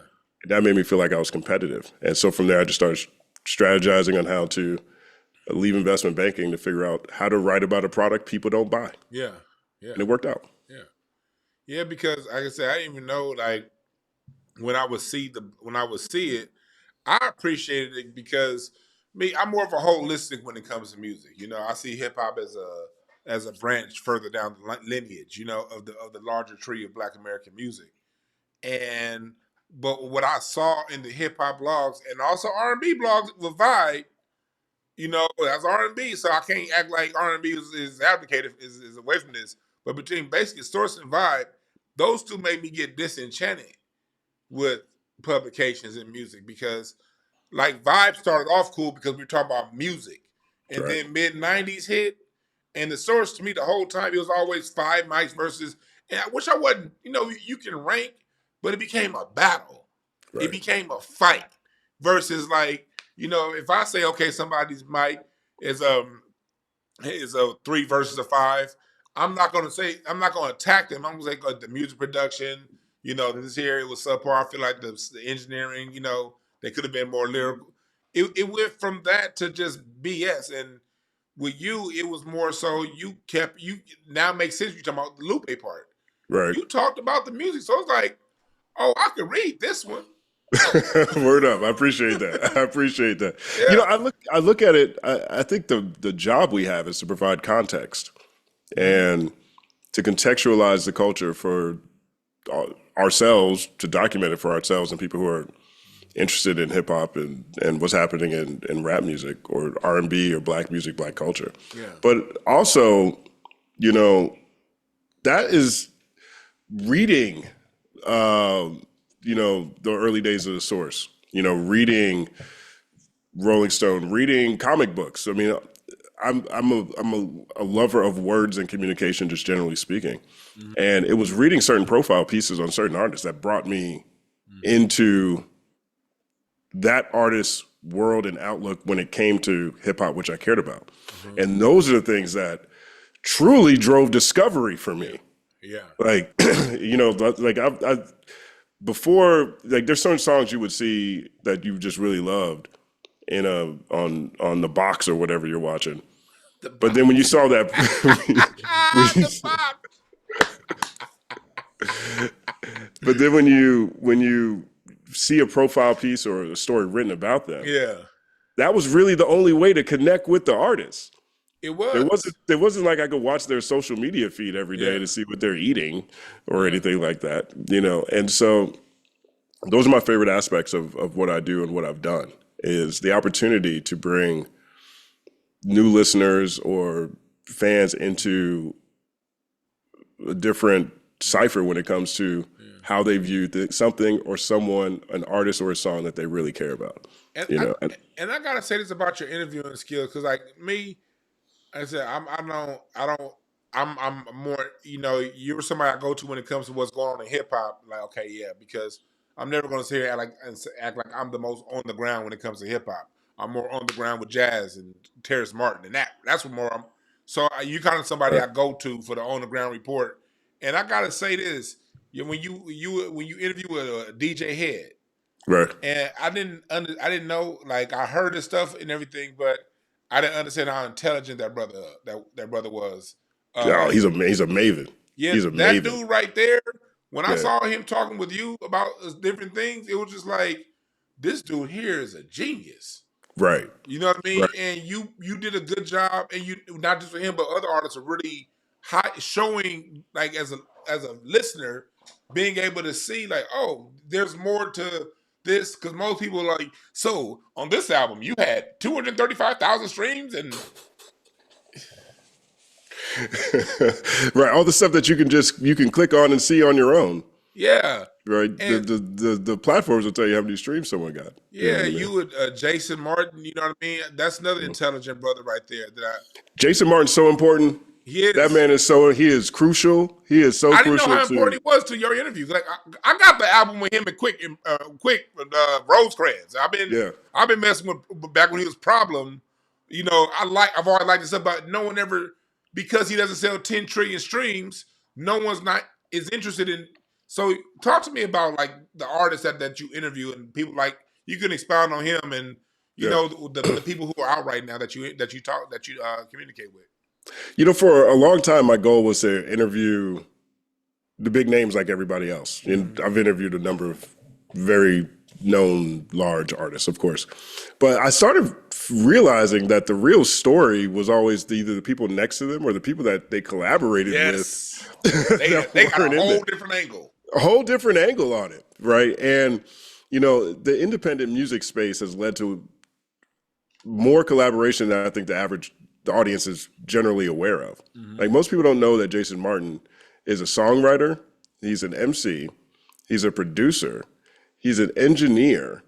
And that made me feel like I was competitive. And so from there, I just started strategizing on how to leave investment banking to figure out how to write about a product people don't buy. Yeah. And it worked out. Yeah, because like I said, I didn't even know, like, when I would see it, I appreciated it because I'm more of a holistic when it comes to music. I see hip hop as a branch further down the lineage, of the larger tree of Black American music. And but what I saw in the hip hop blogs and also R&B blogs with Vibe, that's R&B, so I can't act like R&B is advocated is away from this. But between basically Source and Vibe, those two made me get disenchanted with publications and music because like Vibe started off cool because we were talking about music. And Right. then mid-90s hit. And the Source to me the whole time it was always five mics versus, and I wish I wasn't, you can rank, but it became a battle. Right. It became a fight versus like, if I say, okay, somebody's mic is a 3 versus a 5, I'm not gonna attack them. I'm gonna say the music production, this area was subpar. I feel like the engineering, they could have been more lyrical. It went from that to just BS. And with you, it was more so you now makes sense. You talking about the Lupe part. Right. You talked about the music. So it's like, oh, I could read this one. Word up. I appreciate that. I appreciate that. Yeah. I look at it, I think the job we have is to provide context and to contextualize the culture for ourselves, to document it for ourselves and people who are interested in hip hop and what's happening in rap music or R&B or Black music, Black culture. Yeah. But also, that is reading, the early days of the Source, reading Rolling Stone, reading comic books. I mean, I'm a lover of words and communication, just generally speaking. Mm-hmm. And it was reading certain profile pieces on certain artists that brought me into that artist's world and outlook when it came to hip hop, which I cared about. Mm-hmm. And those are the things that truly drove discovery for me. Yeah. Like, like I before, like there's certain songs you would see that you just really loved on the box or whatever you're watching. But then when you saw that, but then when you see a profile piece or a story written about them, yeah, that was really the only way to connect with the artist. It was. There wasn't like I could watch their social media feed every day to see what they're eating or anything like that, And so those are my favorite aspects of what I do and what I've done is the opportunity to bring new listeners or fans into a different cipher when it comes to how they view something or someone, an artist or a song that they really care about. And I gotta say this about your interviewing skills because like me. I said, I'm more, you were somebody I go to when it comes to what's going on in hip hop. Like, okay, yeah, because I'm never going to sit here and act like I'm the most on the ground when it comes to hip hop. I'm more on the ground with jazz and Terrence Martin, and that's what more I'm. So you kind of somebody I go to for the on the ground report. And I gotta say this: when you interview with a DJ Head, right? And I didn't know, like I heard this stuff and everything, but I didn't understand how intelligent that brother was. He's a maven. Yeah, he's a that maven. dude right there. When I saw him talking with you about different things, it was just like, this dude here is a genius. Right. You know what I mean? Right. And you did a good job, and you not just for him, but other artists are really showing like as a listener, being able to see like, oh, there's more to this, because most people are like, so on this album you had 235,000 streams and right, all the stuff that you can click on and see on your own. Yeah, right. And the platforms will tell you how many streams someone got. Yeah, you would Jason Martin. You know what I mean? That's another intelligent brother right there. Jason Martin's so important. He is. That man he is crucial. He is so crucial. I didn't know how important he was to your interview. Like I got the album with him and Quick Rosecrans. I've been messing with back when he was Problem. I've always liked this stuff, but no one ever, because he doesn't sell 10 trillion streams, no one's is interested in. So talk to me about like the artists that you interview and people like, you can expound on him and the people who are out right now that you communicate with. For a long time, my goal was to interview the big names like everybody else. And I've interviewed a number of very known large artists, of course. But I started realizing that the real story was always either the people next to them or the people that they collaborated Yes. with. They got a whole different angle. A whole different angle on it, right? And, you know, the independent music space has led to more collaboration than I think the audience is generally aware of. Like most people don't know that Jason Martin is a songwriter, he's an MC, he's a producer, he's an engineer,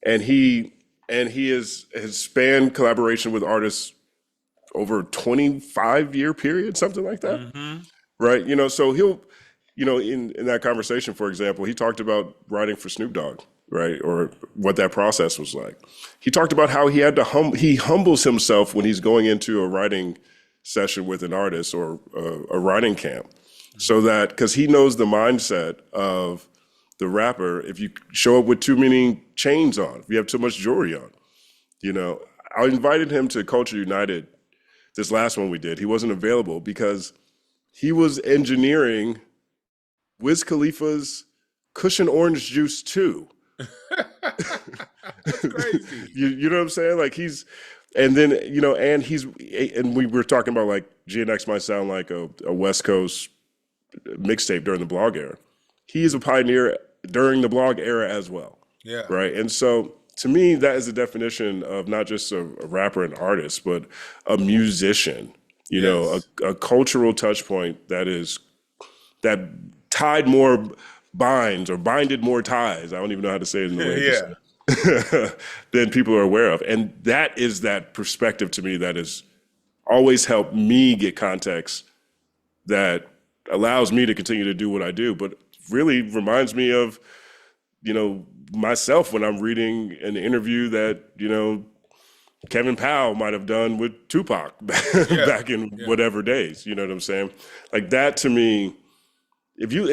and he has spanned collaboration with artists over a 25-year period, something like that. Right? You know, so he'll, you know, in that conversation, for example, he talked about writing for Snoop Dogg, right? Or what that process was like. He talked about how he had to he humbles himself when he's going into a writing session with an artist or a writing camp. So that, because he knows the mindset of the rapper, if you show up with too many chains on, if you have too much jewelry on, you know. I invited him to Culture United, this last one we did. He wasn't available because he was engineering Wiz Khalifa's Cushion Orange Juice 2. That's crazy. You know what I'm saying? Like and then, you know, and we were talking about like GNX might sound like a West Coast mixtape during the blog era. He is a pioneer during the blog era as well. Yeah. Right. And so to me, that is the definition of not just a rapper and artist, but a musician, you know, a cultural touch point that tied more binds or binded more ties. I don't even know how to say it in the way than people are aware of. And that is that perspective to me that has always helped me get context that allows me to continue to do what I do, but really reminds me of, you know, myself when I'm reading an interview that, you know, Kevin Powell might have done with Tupac back in whatever days. You know what I'm saying? Like that to me, if you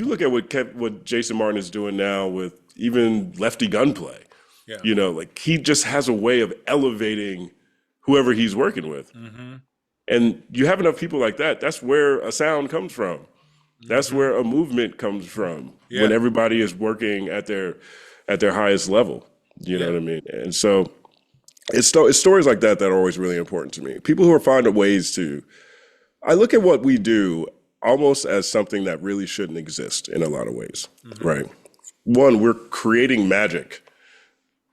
look at what Jason Martin is doing now with even Lefty Gunplay, you know, like he just has a way of elevating whoever he's working with. And you have enough people like that, that's where a sound comes from. That's where a movement comes from when everybody is working at their highest level. You know what I mean? And so it's stories like that that are always really important to me. People who are finding ways to, I look at what we do almost as something that really shouldn't exist in a lot of ways, right? One, we're creating magic,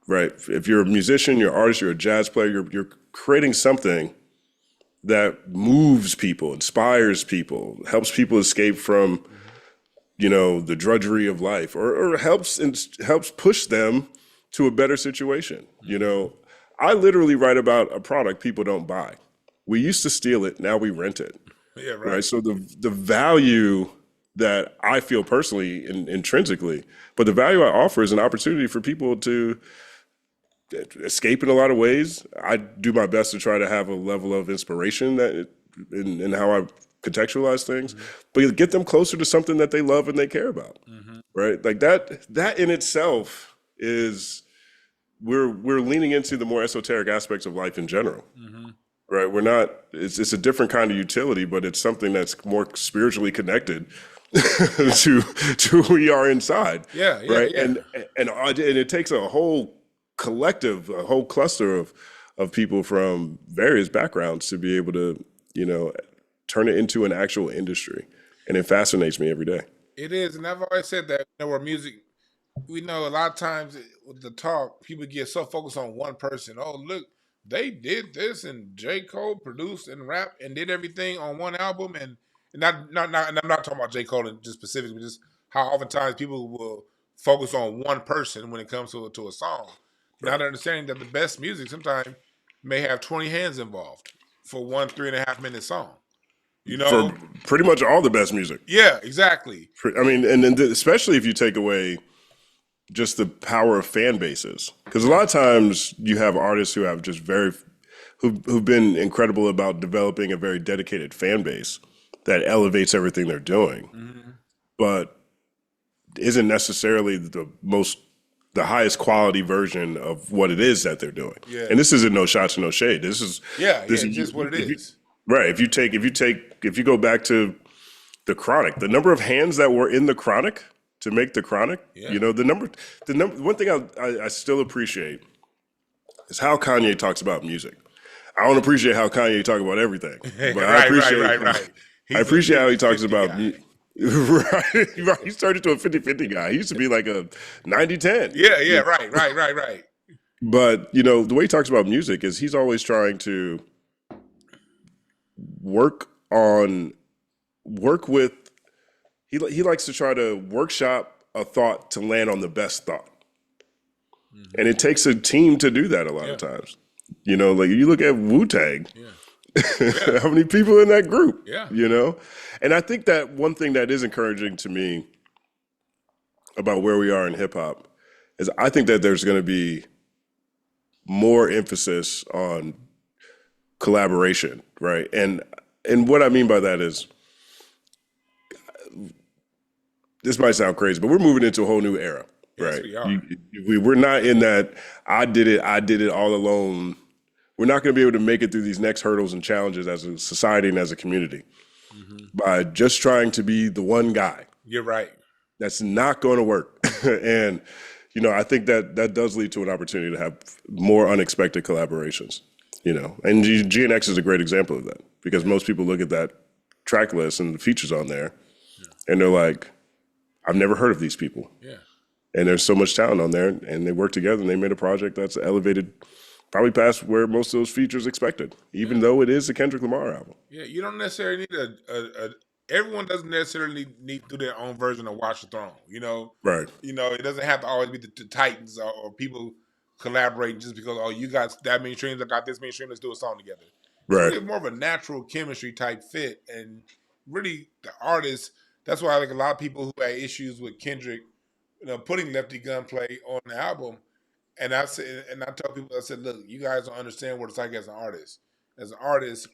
right? If you're a musician, you're an artist, you're a jazz player, you're creating something that moves people, inspires people, helps people escape from, you know, the drudgery of life, or helps push them to a better situation. You know, I literally write about a product people don't buy. We used to steal it, now we rent it. Yeah, right. So the value that I feel personally intrinsically, but the value I offer is an opportunity for people to escape in a lot of ways. I do my best to try to have a level of inspiration in how I contextualize things, but get them closer to something that they love and they care about, right? Like that in itself is, we're leaning into the more esoteric aspects of life in general, right? We're not, it's a different kind of utility, but it's something that's more spiritually connected to who we are inside. Right. And it takes a whole collective, a whole cluster of people from various backgrounds to be able to, you know, turn it into an actual industry. And it fascinates me every day. It is. And I've always said that, you know, where music, we know a lot of times with the talk, people get so focused on one person. Oh, look, they did this, and J. Cole produced and rapped and did everything on one album. And not and I'm not talking about J. Cole and just specifically, but just how oftentimes people will focus on one person when it comes to a song. Not understanding that the best music sometimes may have 20 hands involved for one 3.5-minute song. You know, for pretty much all the best music. Yeah, exactly. I mean, and then especially if you take away just the power of fan bases, because a lot of times you have artists who have just who've been incredible about developing a very dedicated fan base that elevates everything they're doing, but isn't necessarily the highest quality version of what it is that they're doing. And this isn't no shots, no shade. This is just what it is. Right. If you go back to the Chronic, the number of hands that were in the Chronic to make the Chronic. Yeah. You know, the number. One thing I still appreciate is how Kanye talks about music. I don't appreciate how Kanye talks about everything, but I appreciate right. I He's a appreciate how he talks 50-50 about guy. right. He's turned into a 50-50 guy. He used to be like a 90-10. Yeah, right. But, you know, the way he talks about music is he's always trying to work with, he likes to try to workshop a thought to land on the best thought. Mm-hmm. And it takes a team to do that a lot of times. You know, like you look at Wu-Tang, how many people in that group, you know? And I think that one thing that is encouraging to me about where we are in hip hop is I think that there's going to be more emphasis on collaboration, right? And what I mean by that is, this might sound crazy, but we're moving into a whole new era, right? Yes, we are. We're not in that I did it all alone. We're not going to be able to make it through these next hurdles and challenges as a society and as a community by just trying to be the one guy. You're right. That's not going to work. And, you know, I think that does lead to an opportunity to have more unexpected collaborations, you know. And GNX is a great example of that because most people look at that track list and the features on there and they're like, I've never heard of these people. Yeah. And there's so much talent on there and they work together and they made a project that's elevated probably past where most of those features expected, even though it is a Kendrick Lamar album. Yeah, you don't necessarily need everyone doesn't necessarily need to do their own version of Watch the Throne, you know? Right. You know, it doesn't have to always be the Titans or people collaborating just because, oh, you got that many streams, I got this many streams, let's do a song together. Right. It's really more of a natural chemistry type fit. And really, the artists, that's why like a lot of people who had issues with Kendrick, you know, putting Lefty Gunplay on the album, and I tell people, I said, look, you guys don't understand what it's like as an artist. As an artist,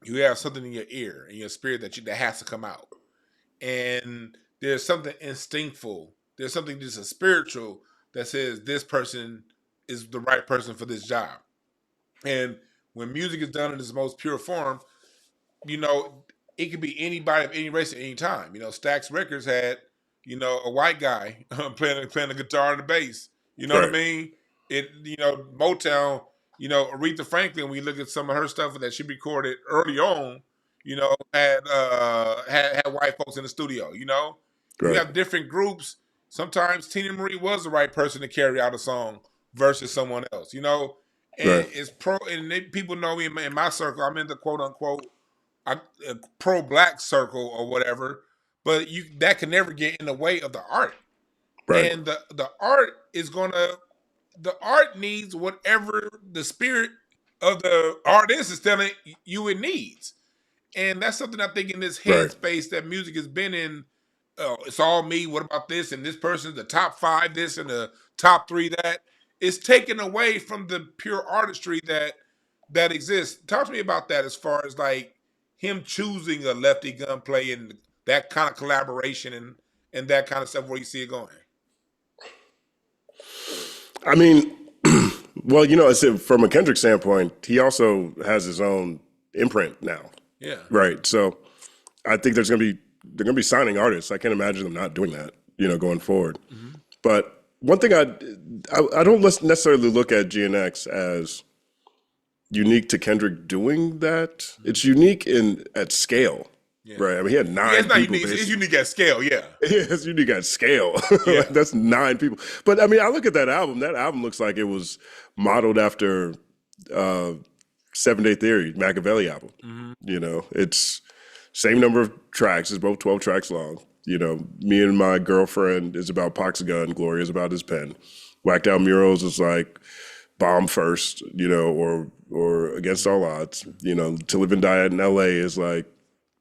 you have something in your ear, in your spirit that has to come out. And there's something instinctful. There's something just a spiritual that says this person is the right person for this job. And when music is done in its most pure form, you know, it could be anybody of any race at any time. You know, Stax Records had, you know, a white guy playing the guitar and the bass. You know what I mean? You know, Motown, you know, Aretha Franklin, when you look at some of her stuff that she recorded early on, you know, had white folks in the studio, you know? Right. You have different groups. Sometimes Tina Marie was the right person to carry out a song versus someone else, you know? And it's people know me in my circle. I'm in the quote unquote pro-black circle or whatever, but that can never get in the way of the art. Right. And the art the art needs whatever the spirit of the artist is telling you it needs. And that's something I think in this headspace that music has been in. It's all me. What about this? And this person's the top 5 this and the top 3 that. It's taken away from the pure artistry that exists. Talk to me about that as far as like him choosing a Lefty Gunplay and that kind of collaboration and that kind of stuff where you see it going. I mean, well, you know, from a Kendrick standpoint, he also has his own imprint now. Yeah. Right. So I think they're going to be signing artists. I can't imagine them not doing that, you know, going forward. Mm-hmm. But one thing I don't necessarily look at GNX as unique to Kendrick doing that. Mm-hmm. It's unique at scale. Yeah. Right. I mean, he had 9 people. Unique. It's unique at scale, yeah. Yeah, it's unique at scale. Yeah. Like, that's 9 people. But I mean, I look at that album. That album looks like it was modeled after 7 Day Theory, Machiavelli album. Mm-hmm. You know, it's same number of tracks. It's both 12 tracks long. You know, Me and My Girlfriend is about Pac's gun. Gloria is about his pen. Whacked Out Murals is like Bomb First, you know, or Against All Odds. You know, To Live and Die in LA is like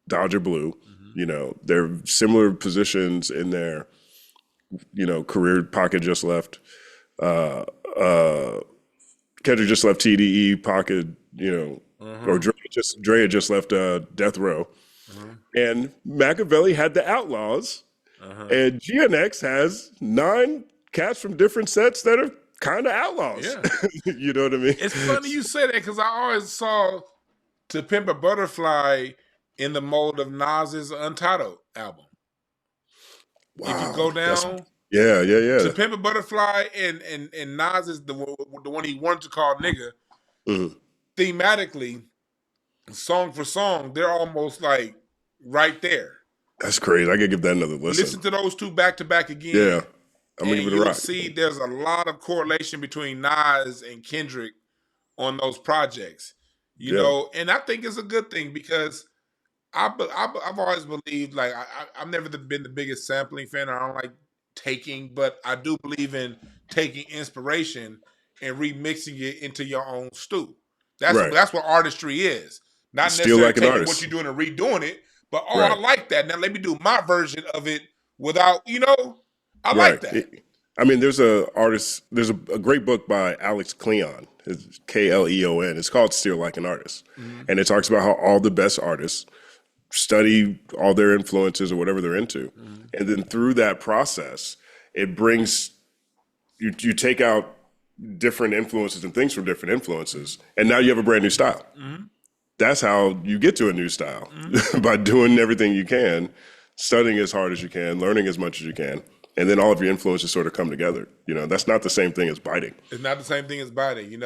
Dodger Blue. Mm-hmm. You know, they're similar positions in their, you know, career. Pocket just left. Kendrick just left TDE. Pocket, you know, or Dre had just left Death Row. Uh-huh. And Machiavelli had the Outlaws. Uh-huh. And GNX has 9 cats from different sets that are kind of outlaws. Yeah. You know what I mean? It's funny you say that because I always saw To Pimp a Butterfly in the mold of Nas's Untitled album. If you Wow, go that's down yeah. to Pimp a Butterfly and Nas is the one he wanted to call nigga. Mhm. Thematically, song for song, they're almost like right there. That's crazy. I gotta give that another listen. Listen to those two back to back again, Yeah, I'm gonna and give it a you'll rock. see there's a lot of correlation between Nas and Kendrick on those projects. You Yeah, know, and I think it's a good thing because I've always believed like I've never been the biggest sampling fan. I don't like taking, but I do believe in taking inspiration and remixing it into your own stew. right. That's what artistry is. Not Still necessarily like an taking what artist. you're doing and redoing it, but oh, I Right, like that. Now let me do my version of it without, I right. like that. I mean, there's a artist. There's a great book by Alex Cleon. It's Kleon. It's called Still Like an Artist, Mm-hmm. and it talks about how all the best artists study all their influences or whatever they're into, Mm-hmm. and then through that process, it brings you take out different influences and things from different influences, and now you have a brand new style. Mm-hmm. That's how you get to a new style Mm-hmm. by doing everything you can, studying as hard as you can, learning as much as you can, and then all of your influences sort of come together. That's not the same thing as biting. It's not the same thing as biting.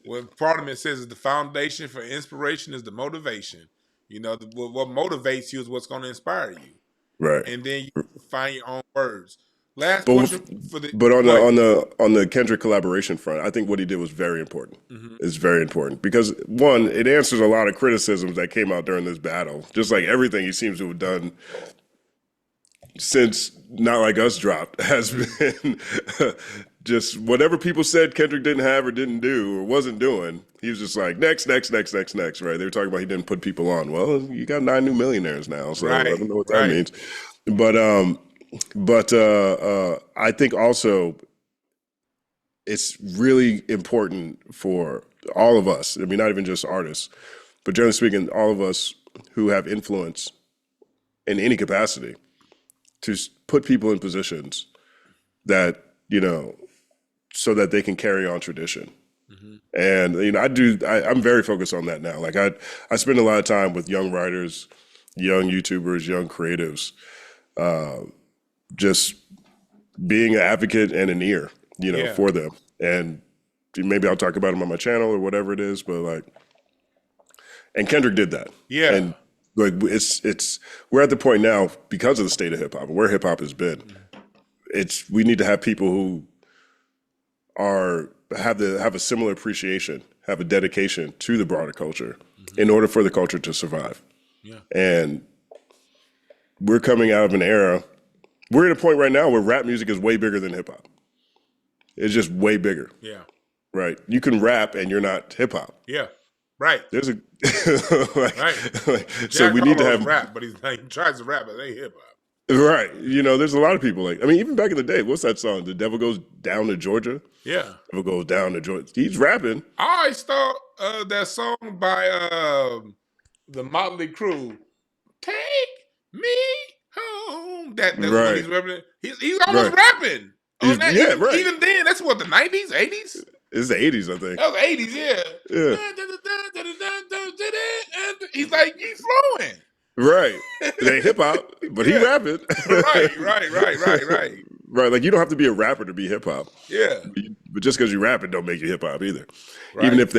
What Parliament says is the foundation for inspiration is the motivation. What motivates you is what's going to inspire you, Right. and then you find your own words. Last But question for the but go ahead. on the Kendrick collaboration front, I think what he did was very important. Mm-hmm. It's very important because one, it answers a lot of criticisms that came out during this battle. Just like everything he seems to have done since Not Like Us dropped has been just whatever people said Kendrick didn't have or didn't do or wasn't doing. He was just like next, next, next, next, next. Right? They were talking about he didn't put people on. Well, you got 9 new millionaires now, so I Right, don't know what that right. means. But I think also it's really important for all of us. I mean, not even just artists, but generally speaking, all of us who have influence in any capacity to put people in positions that so that they can carry on tradition. Mm-hmm. And I'm very focused on that now. Like I spend a lot of time with young writers, young YouTubers, young creatives, just being an advocate and an ear, Yeah, for them. And maybe I'll talk about them on my channel or whatever it is. But and Kendrick did that. yeah. And like it's we're at the point now because of the state of hip hop and where hip hop has been. We need to have people who have a similar appreciation, have a dedication to the broader culture Mm-hmm. in order for the culture to survive. Yeah, And we're coming out of an era. We're at a point right now where rap music is way bigger than hip hop. It's just way bigger, yeah, right? You can rap and you're not hip hop. yeah. Right, There's a right. so Jack we need to Harlow's have rap, but he tries to rap, but they hip hop. right. There's a lot of people even back in the day. What's that song? The Devil Goes Down to Georgia. Yeah. Devil Goes Down to Georgia. He's rapping. I always thought that song by the Motley Crue, "Take Me Home." That's when Right. he's rapping. He's almost Right. rapping on that. Yeah. Right. Even then, that's what the 90s, 80s. It's the '80s, I think. That was 80s, yeah. Yeah. And he's flowing. Right. It ain't hip hop, but he Yeah. rapping. Right. Right. Like you don't have to be a rapper to be hip hop. Yeah. But just because you rap it don't make you hip hop either. Right. Even if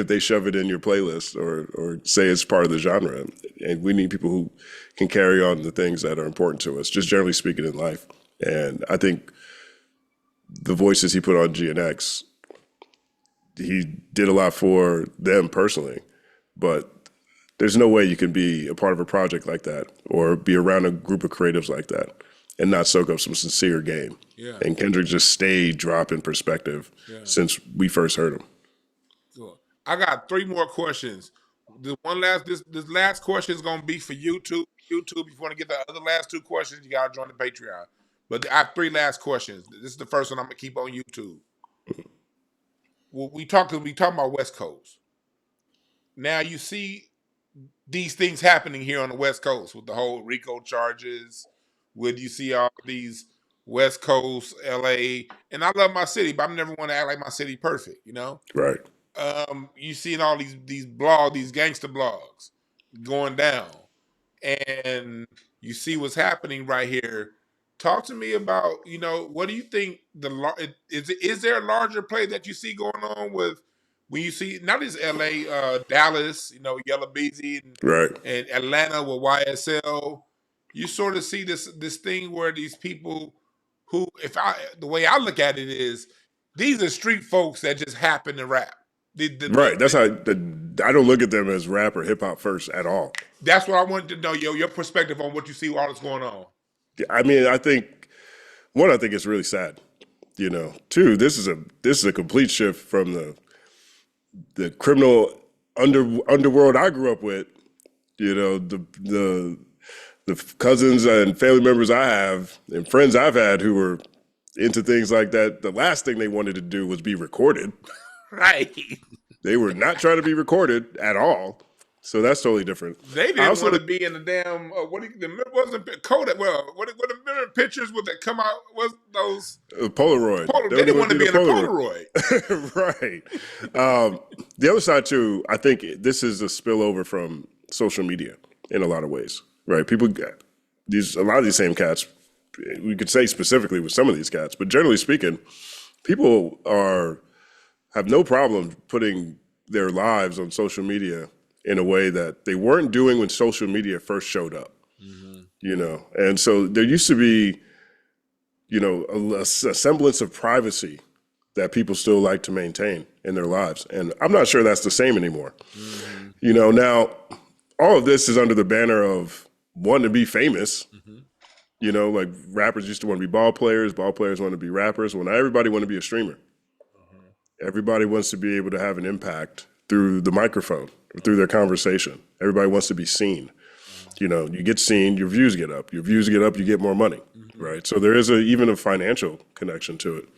they shove it in your playlist or say it's part of the genre. And we need people who can carry on the things that are important to us, just generally speaking in life. And I think the voices he put on GNX, he did a lot for them personally. But there's no way you can be a part of a project like that or be around a group of creatives like that and not soak up some sincere game. Yeah. And Kendrick just stayed dropping perspective since we first heard him. Cool. I got 3 more questions. This last question is gonna be for YouTube. YouTube, if you want to get the other last 2 questions, you gotta join the Patreon. But I have 3 last questions. This is the first one I'm gonna keep on YouTube. Well, we talking about West Coast. Now you see these things happening here on the West Coast with the whole RICO charges. With you see all these West Coast, LA, and I love my city, but I never want to act like my city perfect. Right. You seeing all these blogs, these gangster blogs going down, and you see what's happening right here. Talk to me about, what do you think is there a larger play that you see going on with when you see not just LA, Dallas, Yellow Beezy Right. and Atlanta with YSL. You sort of see this thing where these people who, the way I look at it is, these are street folks that just happen to rap. Right. That's how I don't look at them as rap or hip hop first at all. That's what I wanted to know, your perspective on what you see all that's going on. I mean, I think it's really sad. Two, this is a complete shift from the criminal underworld I grew up with. The cousins and family members I have and friends I've had who were into things like that. The last thing they wanted to do was be recorded. Right. They were not trying to be recorded at all. So that's totally different. They didn't want to be in the damn wasn't Kodak. Well, what the pictures would that come out was those Polaroid. They didn't want to be in a Polaroid. Right. The other side too, I think this is a spillover from social media in a lot of ways. Right. People get a lot of these same cats. We could say specifically with some of these cats, but generally speaking, people have no problem putting their lives on social media in a way that they weren't doing when social media first showed up. And so there used to be, a semblance of privacy that people still like to maintain in their lives. And I'm not sure that's the same anymore. Now all of this is under the banner of wanting to be famous. Like rappers used to want to be ball players want to be rappers. Well, now everybody want to be a streamer. Everybody wants to be able to have an impact through the microphone, or through their conversation. Everybody wants to be seen. You get seen, your views get up. Your views get up, you get more money, right? So there is even a financial connection to it.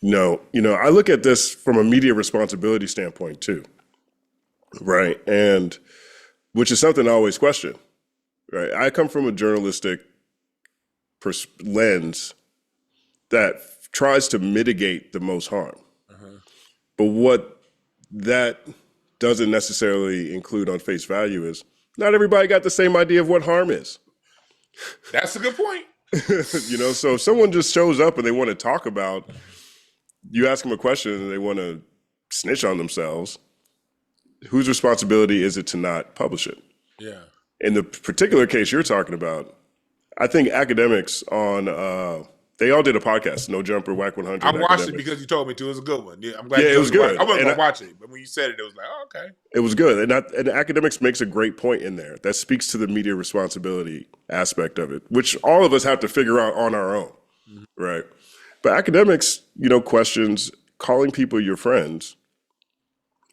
I look at this from a media responsibility standpoint too, right? And which is something I always question, right? I come from a journalistic lens that tries to mitigate the most harm. But what that doesn't necessarily include on face value is not everybody got the same idea of what harm is. That's a good point. So if someone just shows up and they want to talk about, you ask them a question and they want to snitch on themselves, whose responsibility is it to not publish it? Yeah. In the particular case you're talking about, I think academics they all did a podcast, No Jumper, Whack 100. I watched it because you told me to. It was a good one. Yeah, I'm glad. Yeah, it was good. I wasn't going to watch it, but when you said it, it was like, oh, okay. It was good. And academics makes a great point in there that speaks to the media responsibility aspect of it, which all of us have to figure out on our own, right? But academics, questions calling people your friends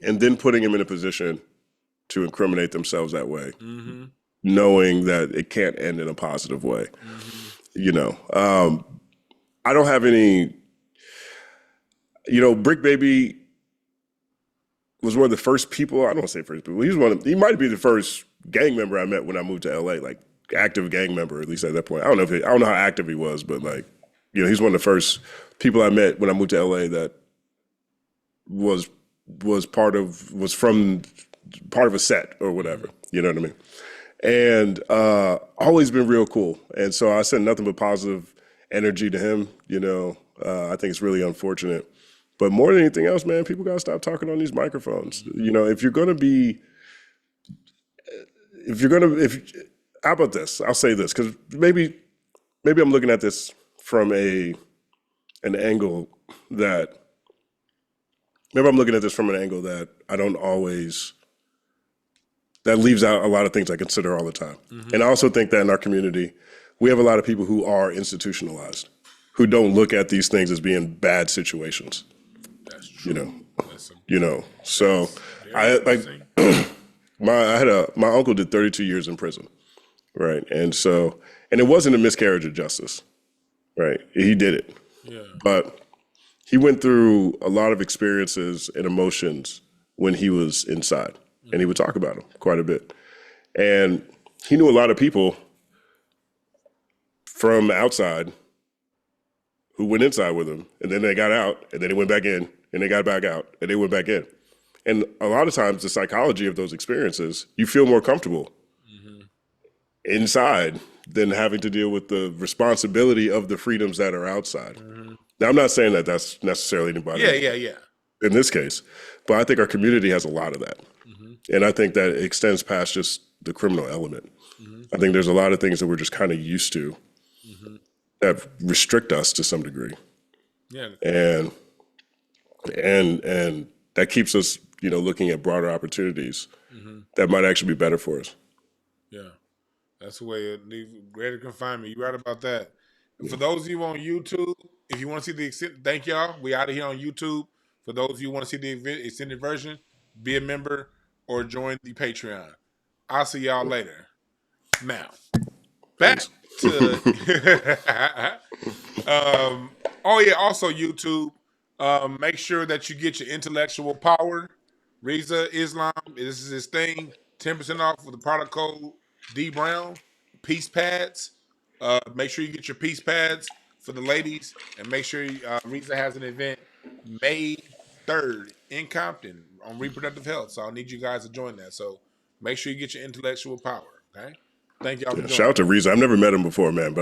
and then putting them in a position to incriminate themselves that way, knowing that it can't end in a positive way. I don't have any, Brick Baby was one of the first people, I don't want to say first people, he might be the first gang member I met when I moved to LA, like active gang member, at least at that point. I don't know how active he was, but he's one of the first people I met when I moved to LA that was part of a set or whatever, you know what I mean? And always been real cool. And so I sent nothing but positive energy to him, I think it's really unfortunate. But more than anything else, man, people gotta stop talking on these microphones. How about this? I'll say this, because maybe I'm looking at this from an angle that I don't always, that leaves out a lot of things I consider all the time. And I also think that in our community, we have a lot of people who are institutionalized, who don't look at these things as being bad situations. That's true. So my uncle did 32 years in prison, right? And it wasn't a miscarriage of justice, right? He did it. Yeah. But he went through a lot of experiences and emotions when he was inside, and he would talk about them quite a bit. And he knew a lot of people from outside who went inside with him, and then they got out, and then they went back in, and they got back out, and they went back in. And a lot of times the psychology of those experiences, you feel more comfortable inside than having to deal with the responsibility of the freedoms that are outside. Now, I'm not saying that that's necessarily anybody Yeah. in this case, but I think our community has a lot of that. And I think that it extends past just the criminal element. I think there's a lot of things that we're just kind of used to that restrict us to some degree. Yeah. And that keeps us, looking at broader opportunities that might actually be better for us. Yeah. That's the way it leaves greater confinement. You're right about that. And for those of you on YouTube, if you want to see the extended, thank y'all. We out of here on YouTube. For those of you who want to see the extended version, be a member or join the Patreon. I'll see y'all later. Now, back Thanks. to also YouTube. Make sure that you get your intellectual power. Rizza Islam, this is his thing. 10% off with the product code D Brown. Peace pads. Make sure you get your peace pads for the ladies, and make sure Rizza has an event May 3rd in Compton on reproductive health. So I'll need you guys to join that. So make sure you get your intellectual power. Okay. Thank y'all for joining. Shout out to Rizza. I've never met him before, man, but